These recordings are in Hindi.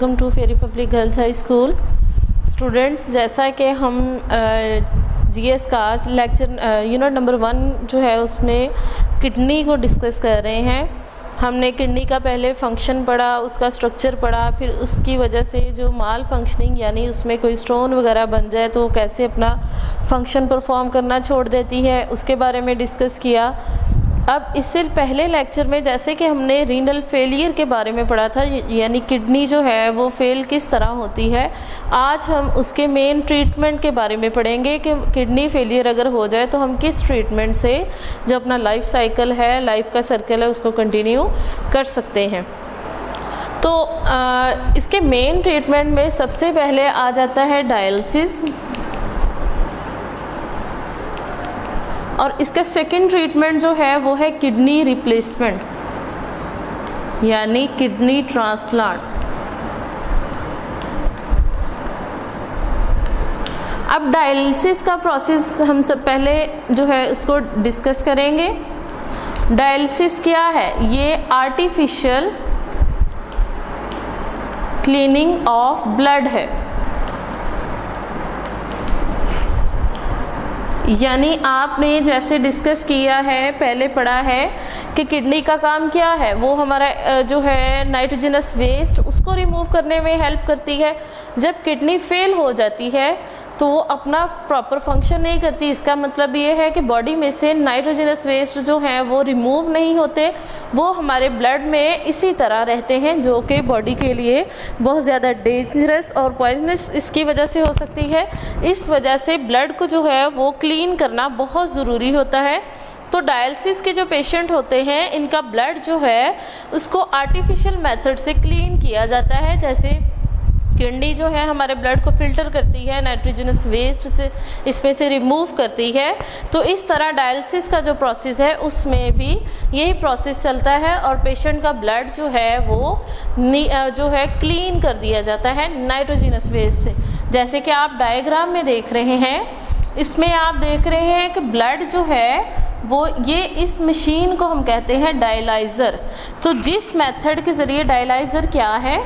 Welcome to ferry public girls high school. Students, जैसा कि हम जीएस का लेक्चर यूनिट नंबर 1 जो है उसमें किडनी को डिस्कस कर रहे हैं। हमने किडनी का पहले फंक्शन पढ़ा, उसका स्ट्रक्चर पढ़ा, फिर उसकी वजह से जो माल फंक्शनिंग यानी उसमें कोई स्टोन वगैरह बन जाए तो कैसे अपना फंक्शन परफॉर्म करना छोड़ देती है, उसके बारे में डिस्कस किया। अब इससे पहले लेक्चर में जैसे कि हमने रीनल फेलियर के बारे में पढ़ा था, यानी किडनी जो है वो फेल किस तरह होती है, आज हम उसके मेन ट्रीटमेंट के बारे में पढ़ेंगे कि किडनी फेलियर अगर हो जाए तो हम किस ट्रीटमेंट से जो अपना लाइफ साइकिल है, लाइफ का सर्कल है, उसको कंटिन्यू कर सकते हैं। तो इसके मेन ट्रीटमेंट में सबसे पहले आ जाता है डायलिसिस, और इसका सेकंड ट्रीटमेंट जो है वो है किडनी रिप्लेसमेंट यानी किडनी ट्रांसप्लांट। अब डायलिसिस का प्रोसेस हम सब पहले जो है उसको डिस्कस करेंगे। डायलिसिस क्या है? ये आर्टिफिशियल क्लीनिंग ऑफ ब्लड है, यानी आपने जैसे डिस्कस किया है, पहले पढ़ा है कि किडनी का काम क्या है, वो हमारा जो है नाइट्रोजनस वेस्ट उसको रिमूव करने में हेल्प करती है। जब किडनी फेल हो जाती है तो वो अपना प्रॉपर फंक्शन नहीं करती। इसका मतलब ये है कि बॉडी में से नाइट्रोजनस वेस्ट जो हैं वो रिमूव नहीं होते, वो हमारे ब्लड में इसी तरह रहते हैं, जो कि बॉडी के लिए बहुत ज़्यादा डेंजरस और पॉइजनस इसकी वजह से हो सकती है। इस वजह से ब्लड को जो है वो क्लीन करना बहुत ज़रूरी होता है। तो डायलिसिस के जो पेशेंट होते हैं, इनका ब्लड जो है उसको आर्टिफिशियल मेथड से क्लीन किया जाता है। जैसे किडनी जो है हमारे ब्लड को फिल्टर करती है, नाइट्रोजनस वेस्ट से इसमें से रिमूव करती है, तो इस तरह डायलिसिस का जो प्रोसेस है उसमें भी यही प्रोसेस चलता है और पेशेंट का ब्लड जो है वो जो है क्लीन कर दिया जाता है नाइट्रोजनस वेस्ट से। जैसे कि आप डायग्राम में देख रहे हैं, इसमें आप देख रहे हैं कि ब्लड जो है वो ये इस मशीन को हम कहते हैं डायलाइज़र। तो जिस मेथड के ज़रिए डायलाइज़र क्या है,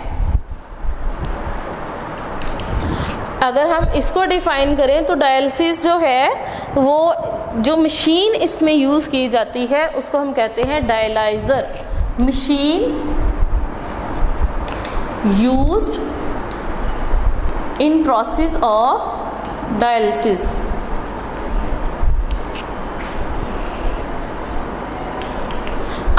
अगर हम इसको डिफ़ाइन करें तो डायलिसिस जो है वो जो मशीन इसमें यूज़ की जाती है उसको हम कहते हैं dialyser. Machine used in process of dialysis.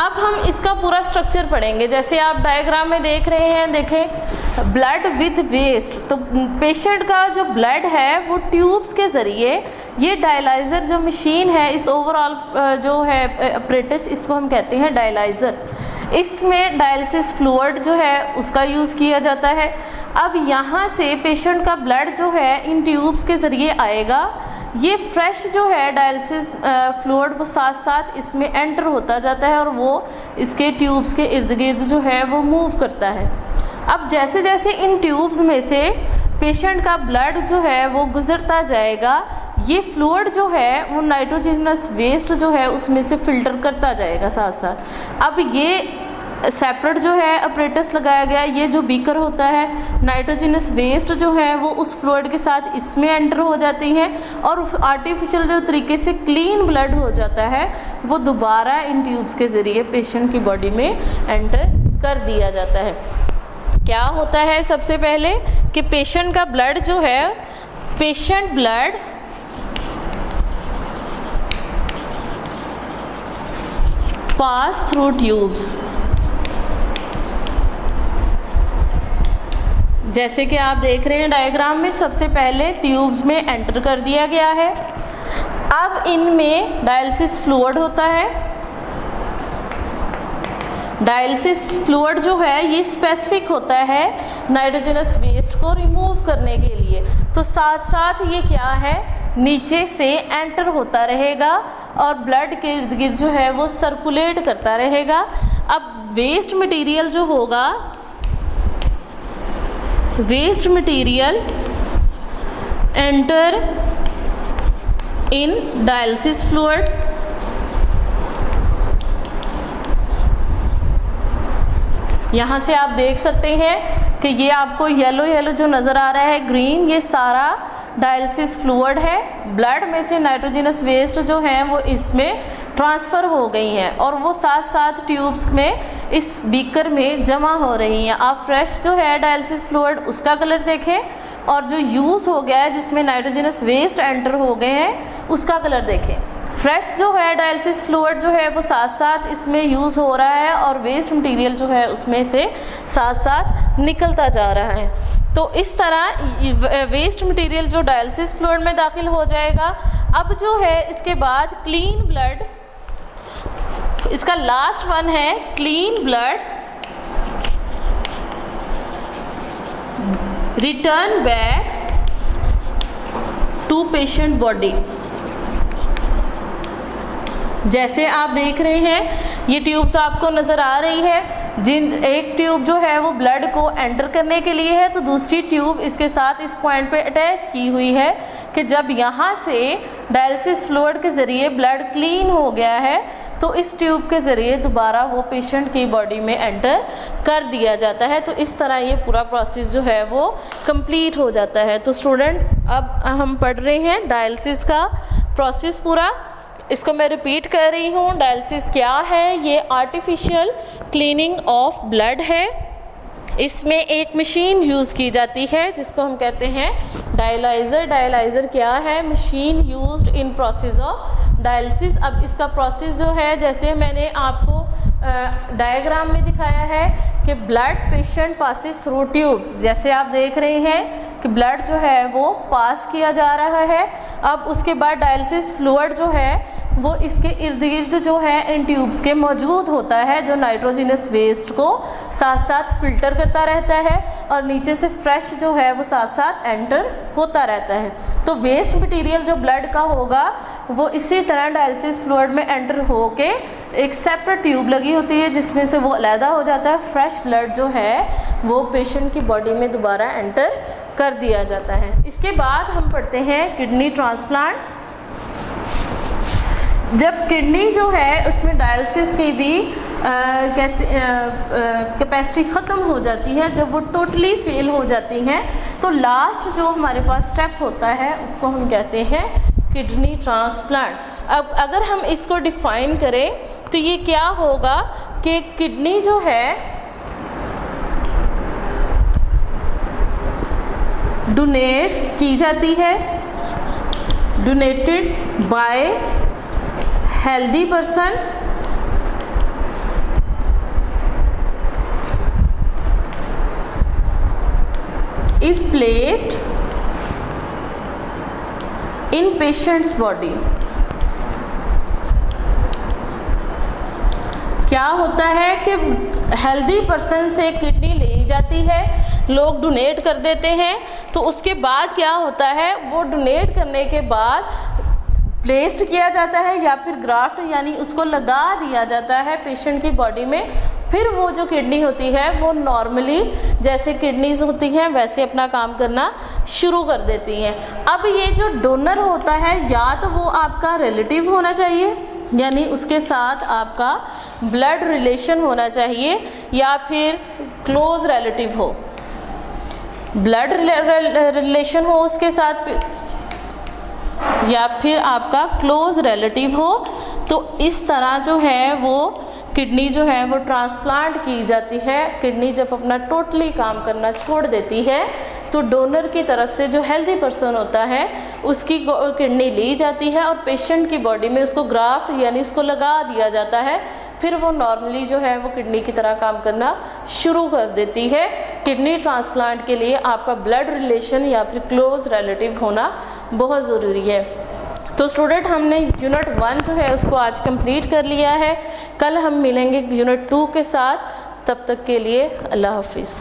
अब हम इसका पूरा स्ट्रक्चर पढ़ेंगे। जैसे आप डायग्राम में देख रहे हैं, देखें ब्लड विद वेस्ट। तो पेशेंट का जो ब्लड है वो ट्यूब्स के ज़रिए, ये डायलाइज़र जो मशीन है, इस ओवरऑल जो है अपरेटस, इसको हम कहते हैं डायलाइज़र। इसमें डायलिसिस फ्लूइड जो है उसका यूज़ किया जाता है। अब यहाँ से पेशेंट का ब्लड जो है इन ट्यूब्स के ज़रिए आएगा। ये फ्रेश जो है डायलिसिस फ्लूइड वो साथ साथ इसमें एंटर होता जाता है और वो इसके ट्यूब्स के इर्द गिर्द जो है वो मूव करता है। अब जैसे जैसे इन ट्यूब्स में से पेशेंट का ब्लड जो है वो गुजरता जाएगा, ये फ्लूइड जो है वो नाइट्रोजनस वेस्ट जो है उसमें से फ़िल्टर करता जाएगा साथ साथ। अब ये सेपरेट जो है अपरेटस लगाया गया, ये जो बीकर होता है, नाइट्रोजनस वेस्ट जो है वो उस फ्लूइड के साथ इसमें एंटर हो जाती है और आर्टिफिशियल जो तरीके से क्लीन ब्लड हो जाता है वो दोबारा इन ट्यूब्स के ज़रिए पेशेंट की बॉडी में एंटर कर दिया जाता है। क्या होता है सबसे पहले कि पेशेंट का ब्लड जो है, patient blood pass through tubes. जैसे कि आप देख रहे हैं डायग्राम में, सबसे पहले ट्यूब्स में एंटर कर दिया गया है। अब इनमें डायलिसिस फ्लूइड होता है। डायलिसिस फ्लूइड जो है ये स्पेसिफिक होता है नाइट्रोजनस वेस्ट को रिमूव करने के लिए। तो साथ साथ ये क्या है, नीचे से एंटर होता रहेगा और ब्लड के इर्द गिर्द जो है वो सर्कुलेट करता रहेगा। अब वेस्ट मटेरियल जो होगा, waste material enter in dialysis fluid. यहाँ से आप देख सकते हैं कि ये आपको येलो येलो जो नज़र आ रहा है ग्रीन, ये सारा डायलिसिस फ्लूइड है। ब्लड में से नाइट्रोजनस वेस्ट जो हैं वो इसमें ट्रांसफ़र हो गई हैं और वो साथ साथ ट्यूब्स में इस बीकर में जमा हो रही हैं। आप फ्रेश जो है डायलिसिस फ्लूइड उसका कलर देखें और जो यूज़ हो गया है जिसमें नाइट्रोजनस वेस्ट एंटर हो गए हैं उसका कलर देखें। फ्रेश जो है डायलिसिस फ्लूइड जो है वो साथ साथ इसमें यूज़ हो रहा है और वेस्ट मटेरियल जो है उसमें से साथ साथ निकलता जा रहा है। तो इस तरह वेस्ट मटेरियल जो डायलिसिस फ्लूइड में दाखिल हो जाएगा। अब जो है इसके बाद क्लीन ब्लड, इसका लास्ट वन है clean blood return back to patient body. जैसे आप देख रहे हैं ये ट्यूब्स आपको नज़र आ रही है, जिन एक ट्यूब जो है वो ब्लड को एंटर करने के लिए है तो दूसरी ट्यूब इसके साथ इस पॉइंट पे अटैच की हुई है कि जब यहाँ से डायलिसिस फ्लूइड के ज़रिए ब्लड क्लीन हो गया है तो इस ट्यूब के ज़रिए दोबारा वो पेशेंट की बॉडी में एंटर कर दिया जाता है। तो इस तरह ये पूरा प्रोसेस जो है वो कंप्लीट हो जाता है। तो स्टूडेंट अब हम पढ़ रहे हैं डायलिसिस का प्रोसेस पूरा। इसको मैं रिपीट कर रही हूँ। डायलिसिस क्या है? ये आर्टिफिशियल क्लीनिंग ऑफ ब्लड है। इसमें एक मशीन यूज़ की जाती है जिसको हम कहते हैं डायलाइज़र। डायलाइज़र क्या है? Machine used in process of dialysis. अब इसका प्रोसेस जो है जैसे मैंने आपको डायग्राम में दिखाया है कि blood patient passes through tubes, जैसे आप देख रहे हैं कि ब्लड जो है वो पास किया जा रहा है। अब उसके बाद डायलिसिस फ्लूइड जो है वो इसके इर्द गिर्द जो है इन ट्यूब्स के मौजूद होता है, जो नाइट्रोजनस वेस्ट को साथ साथ फिल्टर करता रहता है और नीचे से फ्रेश जो है वो साथ साथ एंटर होता रहता है। तो वेस्ट मटेरियल जो ब्लड का होगा वो इसी तरह डायलिसिस फ्लूइड में एंटर होके एक सेपरेट ट्यूब लगी होती है जिसमें से वो अलहदा हो जाता है। फ्रेश ब्लड जो है वो पेशेंट की बॉडी में दोबारा एंटर कर दिया जाता है। इसके बाद हम पढ़ते हैं किडनी ट्रांसप्लांट। जब किडनी जो है उसमें डायलिसिस की भी कैपेसिटी ख़त्म हो जाती है, जब वो टोटली फेल हो जाती हैं तो लास्ट जो हमारे पास स्टेप होता है उसको हम कहते हैं किडनी ट्रांसप्लांट। अब अगर हम इसको डिफ़ाइन करें तो ये क्या होगा कि किडनी जो है डोनेट की जाती है, donated bye healthy person is placed in patient's body। क्या होता है कि हेल्दी पर्सन से किडनी ली जाती है, लोग डोनेट कर देते हैं, तो उसके बाद क्या होता है वो डोनेट करने के बाद प्लेस्ड किया जाता है या फिर ग्राफ्ट यानी उसको लगा दिया जाता है पेशेंट की बॉडी में। फिर वो जो किडनी होती है वो नॉर्मली जैसे किडनीज होती हैं वैसे अपना काम करना शुरू कर देती हैं। अब ये जो डोनर होता है या तो वो आपका रिलेटिव होना चाहिए यानी उसके साथ आपका ब्लड रिलेशन होना चाहिए या फिर क्लोज रिलेटिव हो, ब्लड रिलेशन हो उसके साथ या फिर आपका क्लोज रिलेटिव हो। तो इस तरह जो है वो किडनी जो है वो ट्रांसप्लांट की जाती है। किडनी जब अपना टोटली काम करना छोड़ देती है तो डोनर की तरफ से जो हेल्दी पर्सन होता है उसकी किडनी ली जाती है और पेशेंट की बॉडी में उसको ग्राफ्ट यानी उसको लगा दिया जाता है। फिर वो नॉर्मली जो है वो किडनी की तरह काम करना शुरू कर देती है। किडनी ट्रांसप्लांट के लिए आपका ब्लड रिलेशन या फिर क्लोज रिलेटिव होना बहुत ज़रूरी है। तो स्टूडेंट हमने यूनिट 1 जो है उसको आज कंप्लीट कर लिया है। कल हम मिलेंगे यूनिट 2 के साथ। तब तक के लिए अल्लाह हाफिज़।